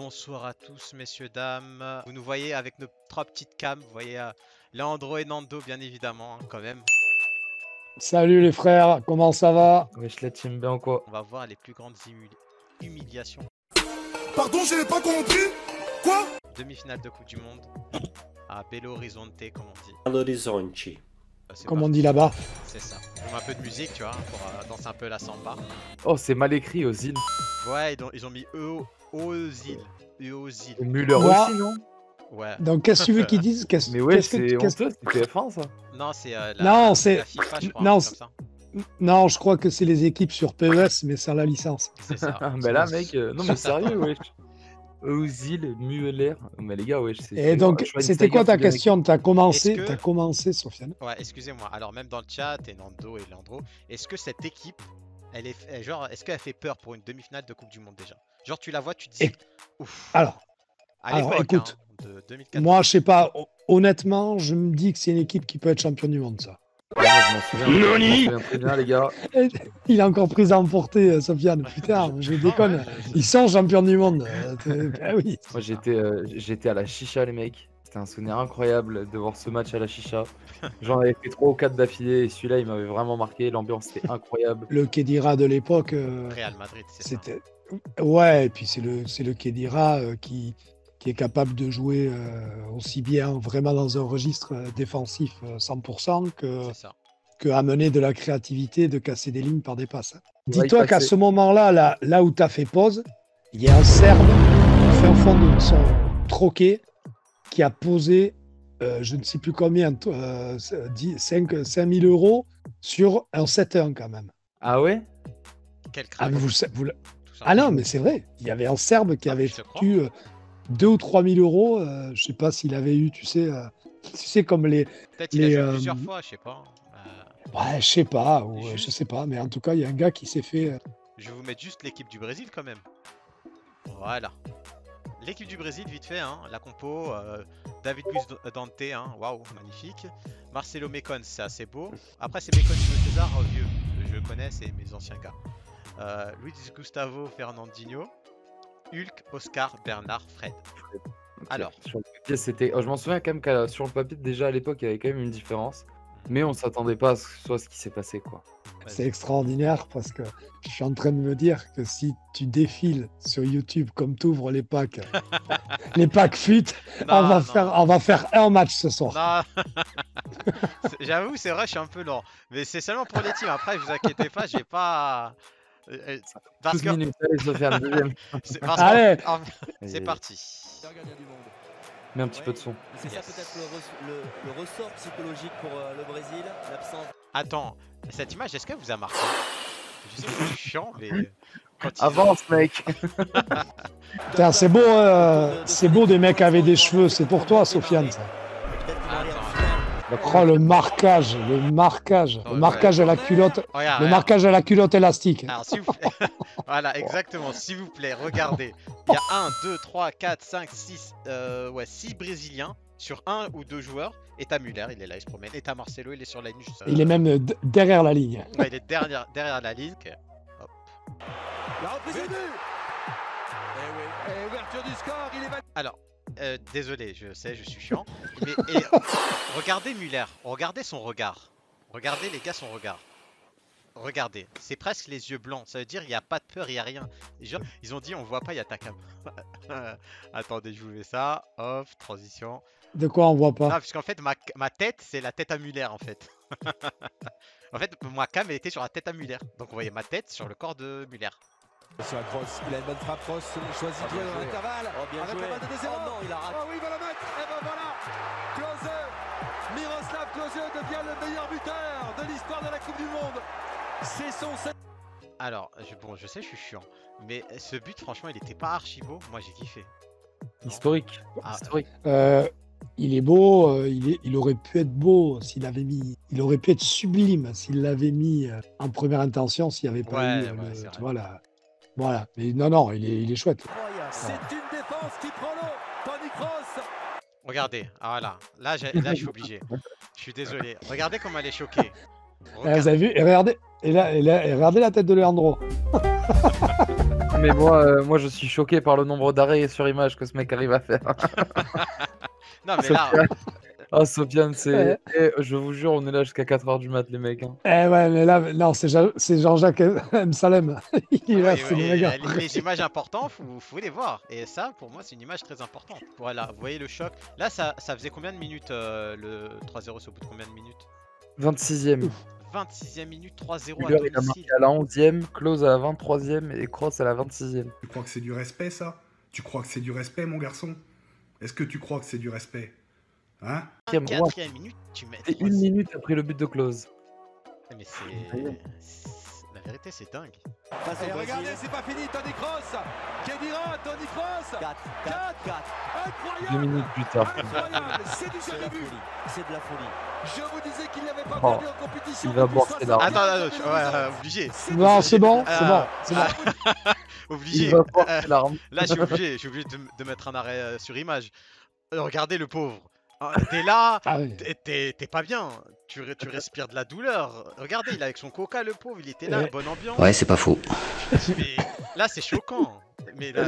Bonsoir à tous, messieurs, dames. Vous nous voyez avec nos trois petites cams. Vous voyez Leandro et Nando, bien évidemment, hein, quand même. Salut les frères, comment ça va? Wesh la team, bien ou quoi? On va voir les plus grandes humiliations. Pardon, je n'ai pas compris. Quoi? Demi-finale de Coupe du Monde à Belo Horizonte, comme on dit. Belo Horizonte. Comme on dit là-bas. C'est ça. On met un peu de musique, tu vois, pour danser un peu la samba. Oh, c'est mal écrit aux îles. Ouais, ils ont mis Ozil. Ozil. Müller Moi- aussi, non? Ouais. Donc qu'est-ce que tu veux qu'ils disent? Mais ouais, c'est honteux, c'est TF1 ça. Non, c'est Non, c'est- la FIFA, je crois, non, un truc comme ça. Non, je crois que c'est les équipes sur PES, mais sans la licence. C'est ça. Bah là, mec, non mais sérieux, wesh. Ozil, Müller. Mais les gars, wesh, c'est. Et donc, c'était quoi ta question? T'as Est-ce commencé, Sofiane. Ouais, excusez-moi. Alors même dans le chat, et Nando et Leandro, est-ce que cette équipe, est-ce qu'elle fait peur pour une demi-finale de Coupe du Monde déjà? Genre tu la vois, tu te dis, Et- ouf. Alors, À l'époque, écoute, hein, de 2014. moi, je sais pas, honnêtement, je me dis que c'est une équipe qui peut être champion du monde, ça. Ouais, je m'en souviens très bien, les gars. Il a encore pris à emporter, Sofiane. Putain, je déconne. Ouais, Ils sont champions du monde. Ah oui. Moi, j'étais à la chicha, les mecs. C'était un souvenir incroyable de voir ce match à la chicha. J'en avais fait 3 ou 4 d'affilée et celui-là, il m'avait vraiment marqué. L'ambiance était incroyable. Le Khedira de l'époque. Real Madrid, c'est ça. C'était ouais, et puis c'est le Khedira qui est capable de jouer aussi bien vraiment dans un registre défensif 100% C'est ça. que amener de la créativité, de casser des lignes par des passes. Ouais, il Dis-toi qu'à passait. ce moment-là, là où tu as fait pause, il y a un Serbe au fin fond de son troquet qui a posé je ne sais plus combien, 5 000 euros sur un 7-1 quand même. Ah ouais? Quel Ah, crack. mais vous tout ça. Ah non, mais c'est vrai. Il y avait un Serbe qui Ah, avait je te crois. foutu 2 ou 3 000 euros. Je sais pas s'il avait eu, tu sais comme les. Peut-être il a les, joué plusieurs fois, je sais pas. Ouais, je sais pas, ou Juste. je sais pas, mais en tout cas, il y a un gars qui s'est fait. Je vais vous mettre juste l'équipe du Brésil quand même. Voilà. L'équipe du Brésil, vite fait, hein, la compo, David Luiz Dante, hein, waouh, magnifique. Marcelo Mekon, c'est assez beau. Après, c'est Mekon Julio César, vieux, je le connais, c'est mes anciens gars. Luis Gustavo Fernandinho, Hulk, Oscar, Bernard, Fred. Alors, Sur le papier, c'était. Oh, je m'en souviens quand même qu'à sur le papier, déjà à l'époque, il y avait quand même une différence. Mais on s'attendait pas à ce que ce soit ce qui s'est passé, quoi. C'est extraordinaire parce que je suis en train de me dire que si tu défiles sur YouTube comme tu ouvres les packs, les packs FUT, Non, on va faire un match ce soir. non. J'avoue, c'est vrai, je suis un peu lent. Mais c'est seulement pour les teams. Après, vous inquiétez pas, j'ai pas. Parce 12 que. minutes, allez, Sofiane, deuxième. Allez. C'est parti. Mets un petit peu de son. C'est ça peut-être le ressort psychologique pour le Brésil, l'absence. Attends, cette image, est-ce qu'elle vous a marqué? Je sais que c'est chiant, mais. Quand ils- Avance, mec. Putain, c'est beau des mecs avec des cheveux. C'est pour toi, Sofiane. Ça. Peut-être qu'il va aller en Attends. finale. Oh, le marquage à la culotte, Regarde, le regarde. marquage à la culotte élastique. Alors, s'il vous plaît. Voilà, exactement. S'il vous plaît, regardez. Il y a 1, 2, 3, 4, 5, 6, 6 Brésiliens sur 1 ou 2 joueurs. Et t'as Muller, il est là, il se promène. Et t'as Marcelo, il est sur la ligne juste. Il est même derrière la ligne. Ouais, il est derrière la ligne. Ok. Hop. La reprise du but. Et ouverture du score, il est validé. Alors, désolé, je sais, je suis chiant. Mais regardez Muller, regardez son regard. Regardez les gars son regard. Regardez, c'est presque les yeux blancs. Ça veut dire il n'y a pas de peur, il n'y a rien. Genre, ils ont dit on voit pas, il y a ta cam. Attendez, je vous mets ça. Hop, transition. De quoi on voit Non, pas? puisqu'en fait ma tête c'est la tête à Muller en fait. En fait, ma cam elle était sur la tête à Muller. Donc on voyait ma tête sur le corps de Muller. Sur la crosse, il a une bonne frappe, Cross choisit de jouer dans l'intervalle. Oh, bien Avec joué. la balle de 2-0. Oh non, il a raté. Oh oui, il va la mettre. Et ben voilà. Klose. Miroslav Klose devient le meilleur buteur de l'histoire de la Coupe du Monde. C'est son. Alors, bon, je sais, je suis chiant. Mais ce but, franchement, il était pas archi beau. Moi j'ai kiffé. Historique. Ah, Historique. Il est beau, il aurait pu être beau s'il avait mis. Il aurait pu être sublime s'il l'avait mis en première intention, s'il n'y avait pas Ouais, eu ouais, c'est vrai. tu vois, voilà. Mais non, il est chouette. Incroyable. C'est une défense qui prend l'eau. Tony Kroos. Regardez, ah voilà, là je suis obligé. Je suis désolé. Regardez comment elle est choquée. Vous avez vu? Et regardez la tête de Leandro. Mais moi, je suis choqué par le nombre d'arrêts sur image que ce mec arrive à faire. Non, mais là, Ah, Sofiane, Ouais. je vous jure, on est là jusqu'à 4h du mat, les mecs. Hein. Ouais, mais là, non, c'est Jean-Jacques M. Salem. Il est là, oui, c'est le gars. les images importantes, faut les voir. Et ça, pour moi, c'est une image très importante. Voilà, vous voyez le choc. Là, ça faisait combien de minutes le 3-0? C'est au bout de combien de minutes? 26e. 26e minute, 3-0 à Müller, il a domicile. marqué à la 11e, Klose à la 23e et Kroos à la 26e. Tu crois que c'est du respect, ça? Tu crois que c'est du respect, mon garçon? Est-ce que tu crois que c'est du respect? Hein? 4e minute, tu mets. Et 1 minute après le but de Klose. Mais la vérité, c'est dingue. Et regardez, c'est pas fini, Toni Kroos. Kedira, Toni Kroos. 4. Incroyable. 2 minutes plus tard. Incroyable. C'est du C'est de la jamais vu. folie. C'est de la folie. Je vous disais qu'il n'avait pas Oh, perdu en compétition. il va depuis boire 60 ses larmes. Attends, obligé. Non, c'est bon, c'est bon. Ah. C'est bon. Obligé. Il va boire ses larmes. Là, je suis obligé de mettre un arrêt sur image. Regardez le pauvre. T'es là, Ah oui. t'es pas bien. Tu respires de la douleur. Regardez, il est avec son coca, le pauvre. Il était là, Ouais. bonne ambiance. Ouais, c'est pas faux. Mais là, c'est choquant. Mais là,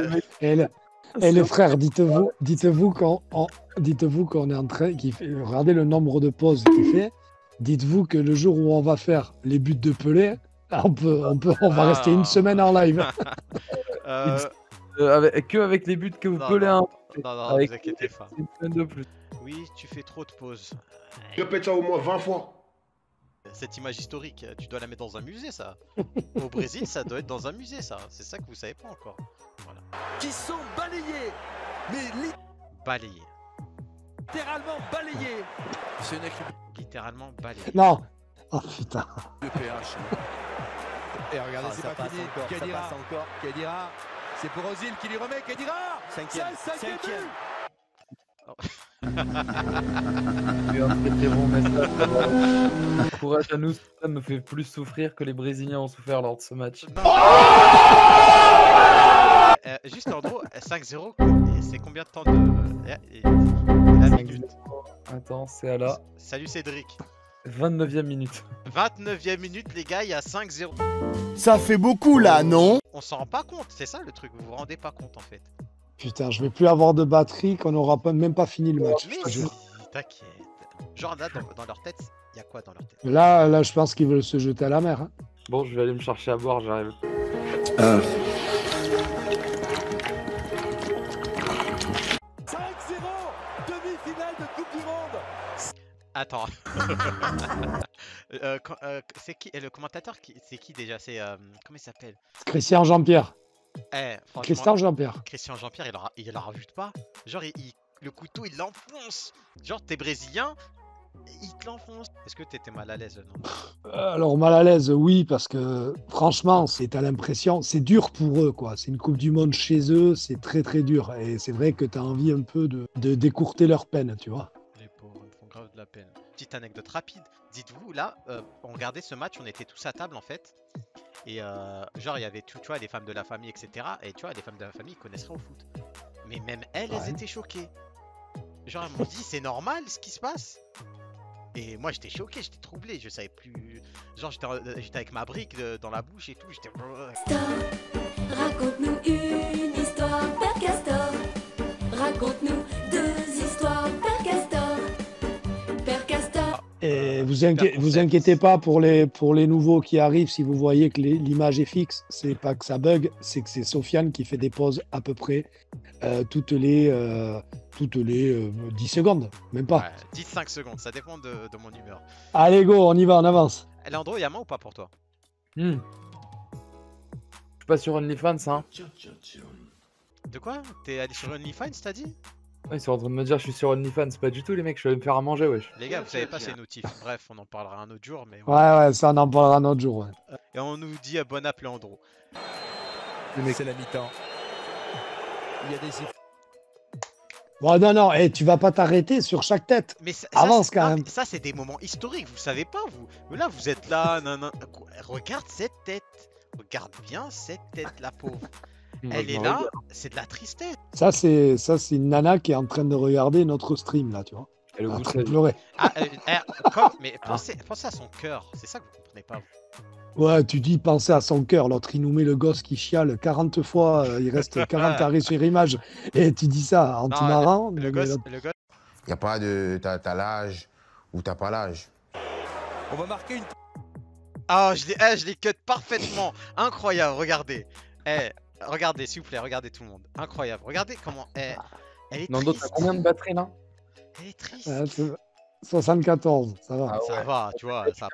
Et les frères, dites-vous qu'on est en train, regardez le nombre de pauses qu'il fait. Dites-vous que le jour où on va faire les buts de Pelé, on va rester une semaine en live. Avec les buts que vous Non, pelez non. un. non, Avec vous inquiétez pas. une semaine de plus. Oui, tu fais trop de pauses. Répète ça au moins 20 fois. Cette image historique, tu dois la mettre dans un musée, ça. Au Brésil, ça doit être dans un musée, ça. C'est ça que vous savez pas encore. Voilà. qui sont balayés. Mais Balayé. littéralement balayés. C'est une équipe Littéralement balayé. Non. Oh putain. de PH. Et regardez, Ah, c'est ça pas passe fini. encore, ça Kedira. passe encore. Kedira. C'est pour Ozil qui lui remet. Kedira. Cinquième. Cinquième but. Et un très très bon message. Courage à nous, ça me fait plus souffrir que les Brésiliens ont souffert lors de ce match. Juste en gros, 5-0, c'est combien de temps de. La minute. Attends, c'est à la Salut Cédric. 29e minute. 29e minute, les gars, il y a 5-0. Ça fait beaucoup là, non? On s'en rend pas compte, c'est ça le truc, vous vous rendez pas compte en fait. Putain, je vais plus avoir de batterie qu'on n'aura même pas fini le match. Mais je te si, jure. t'inquiète. Genre là, dans leur tête, il y a quoi dans leur tête? Là, je pense qu'ils veulent se jeter à la mer. Hein. Bon, je vais aller me chercher à boire, j'arrive. 5-0. Demi-finale de Coupe du Monde. Attends. C'est qui le commentateur c'est qui déjà? C'est comment il s'appelle? Christian Jean-Pierre. Franchement, Christian Jean-Pierre. Christian Jean-Pierre, il la rajoute pas. Genre, le couteau, il l'enfonce. Genre, t'es brésilien, il te l'enfonce. Est-ce que t'étais mal à l'aise? Non. Alors mal à l'aise, oui, parce que franchement, t'as l'impression, c'est dur pour eux, quoi. C'est une Coupe du Monde chez eux, c'est très très dur. Et c'est vrai que t'as envie un peu de décourter leur peine, tu vois. Les pauvres, ils me font grave de la peine. Petite anecdote rapide. Dites-vous, là, on regardait ce match, on était tous à table en fait. Et genre, il y avait tu vois, les femmes de la famille, etc. Et tu vois, les femmes de la famille connaissent rien au foot. Mais même elles, elles étaient choquées. Genre, elles m'ont dit, c'est normal ce qui se passe. Et moi, j'étais choqué, j'étais troublé, je savais plus. Genre, j'étais avec ma brique dans la bouche et tout. J'étais. Raconte-nous une histoire, Père Castor. Raconte-nous 2 histoires, Père Castor. Père Castor. Et vous inquiétez pas pour les nouveaux qui arrivent, si vous voyez que l'image est fixe, c'est pas que ça bug, c'est que c'est Sofiane qui fait des pauses à peu près toutes les 10 secondes, même pas. Ouais, 10-5 secondes, ça dépend de mon humeur. Allez go, on y va, on avance. Leandro, y'a main ou pas pour toi? Je suis pas sur OnlyFans, hein. De quoi? T'es allé sur OnlyFans, t'as dit? Ouais, ils sont en train de me dire je suis sur OnlyFans, pas du tout les mecs, je vais me faire à manger, wesh. Les gars, vous savez pas ces notifs. Bref, on en parlera un autre jour, mais. Ouais, ça on en parlera un autre jour. Ouais. Et on nous dit bon app Leandro. C'est la mi-temps. Il y a des sifflets. Bon, non, tu vas pas t'arrêter sur chaque tête. Mais ça, Avance c'est- quand non, même. mais ça, c'est des moments historiques, vous savez pas, vous. Mais là, vous êtes là, regarde cette tête. Regarde bien cette tête, la pauvre. Elle est là, c'est de la tristesse. Ça, c'est une nana qui est en train de regarder notre stream, là, tu vois. Elle est au Elle est en bout de train sa de vie. pleurer. Ah, mais pensez à son cœur, c'est ça que vous comprenez pas, vous. Ouais, tu dis penser à son cœur. L'autre, il nous met le gosse qui chiale 40 fois. Il reste 40 arrêts sur image. Et tu dis ça en Non, te marrant. Le mais gosse, l'autre- le gosse. Il n'y a pas de t'as l'âge ou t'as pas l'âge. On va marquer une. Ah, je l'ai cut parfaitement. Incroyable, regardez. Regardez, s'il vous plaît, regardez tout le monde. Incroyable. Regardez comment. Elle est Nando, triste. t'as combien de batterie là? Elle est triste. c'est 74, ça va. Ah Ça ouais. va, tu vois. Ça...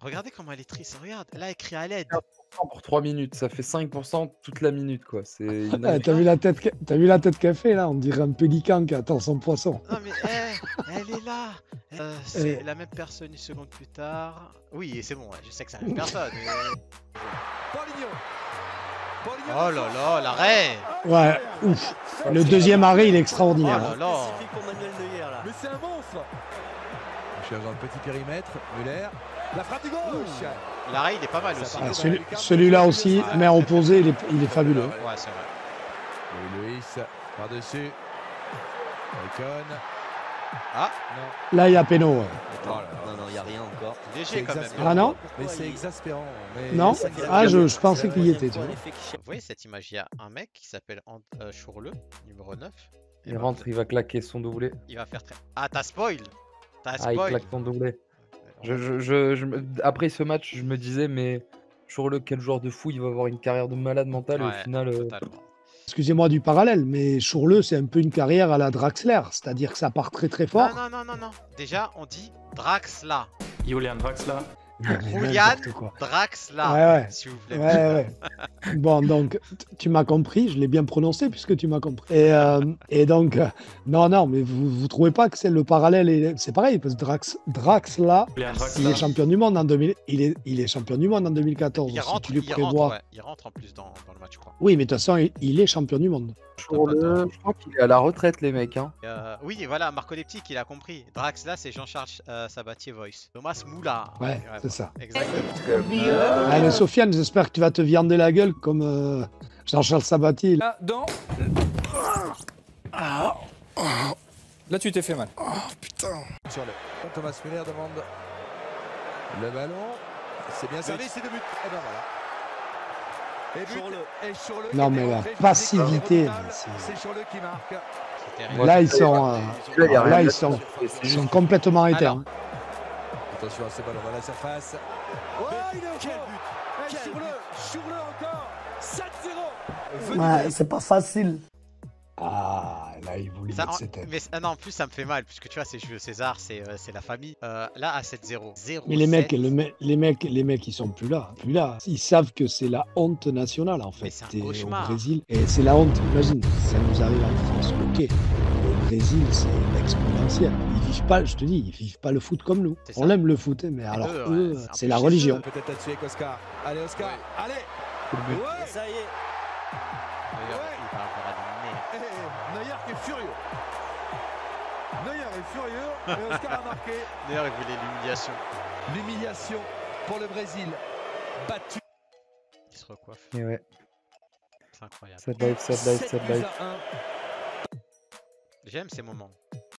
regardez comment elle est triste. Regarde, là, elle crie à l'aide. 5% pour 3 minutes, ça fait 5% toute la minute quoi. C'est une Ah, t'as vu la tête qu'elle fait là? On dirait un pélican qui attend son poisson. Non, mais elle est là. C'est la même personne une seconde plus tard. Oui, et c'est bon, ouais, je sais que c'est la même personne. Paulinho. Paulinho. Oh là là, l'arrêt. Ouais, ouf. Le deuxième arrêt, il est extraordinaire. Oh là là. Spécifique pour Manuel Neuer là. Mais c'est un monstre. Je suis dans le petit périmètre. Müller. La frappe du gauche. L'arrêt, il est pas mal aussi. Ah, celui-là aussi, mais en opposé, il est fabuleux. Ouais, c'est vrai. Louis par-dessus. Icon. Ah, Là, il y a péno. Ouais. Non, il n'y a rien encore. léger quand même. Ah non? Mais c'est exaspérant. Mais Non? ça fait la Ah, deuxième- je pensais c'est la qu'il y était, deuxième tu fois, vois. l'effet qui Vous voyez cette image? Il y a un mec qui s'appelle Chourleux, numéro 9. Et Il bah, rentre, il va claquer son doublé. il va faire très. Ah, t'as spoil! T'as Ah, il spoil! claque son doublé. Après ce match, je me disais, mais Chourleux, quel joueur de fou, il va avoir une carrière de malade mental et au Ouais, final. totalement. Excusez-moi du parallèle, mais Chourleux, c'est un peu une carrière à la Draxler. C'est-à-dire que ça part très très fort. Non. Déjà, on dit Draxla. Julian Draxler. Julian N'importe quoi. Draxla. Ouais. S'il vous plaît. Ouais. Bon, donc, tu m'as compris, je l'ai bien prononcé puisque tu m'as compris. Et donc, non, mais vous trouvez pas que c'est le parallèle, c'est pareil, parce que Drax là, Julian il Draxler. est champion du monde en 2000, il est champion du monde en 2014. Il si rentre, tu le il prévois. rentre, ouais. Il rentre en plus dans le match, je crois. Oui, mais de toute façon, il est champion du monde. Chourleux, je crois qu'il est à la retraite, les mecs. Hein. Oui, voilà, Marco Leptic, il a compris. Draxla, c'est Jean-Charles Sabatier Voice. Thomas Moula. Ouais, c'est ça. Exactement. Allez, Sofiane, j'espère que tu vas te viander la gueule comme Jean-Charles Sabatier. Là, Là, tu t'es fait mal. sur le. Thomas Müller demande le ballon. C'est bien servi, c'est 2 buts. Et ben voilà. Et but. Et Chourleux. Non, qui mais était la rentré, passivité, redoutable. mais c'est- C'est Chourleux qui marque. Là, ils sont, Là, il y a rien là, à ils dire. sont, C'est ils juste- sont complètement éteints. Attention à ce ballon dans la surface. Ouais, il est au fond. Et Chourleux encore. 7-0. Ouais, c'est pas facile. Ah, là, ils voulaient Ça, mettre ses têtes. mais non, en plus ça me fait mal puisque tu vois c'est Jules César, c'est la famille. Là à 7-0. 0. Mais les mecs, ils sont plus là. Ils savent que c'est la honte nationale en fait. Mais c'est un Et cauchemar. au Brésil, et c'est la honte. Imagine, ça nous arrive en France. Ok, au Brésil, c'est exponentiel. Ils vivent pas, je te dis, ils vivent pas le foot comme nous. C'est ça. On aime le foot, mais alors eux, eux, ouais, c'est un c'est peu la chez religion. Peut-être là-dessus avec Oscar. Allez, Oscar. Allez. Et ça y est. D'ailleurs, il va avoir un nez. Neuer qui est furieux. Neuer est furieux et Oscar a marqué. D'ailleurs, il voulait l'humiliation. L'humiliation pour le Brésil. Battu. Il se recoiffe. Et ouais, C'est incroyable. ça dive. 7 buts à 1. J'aime ces moments.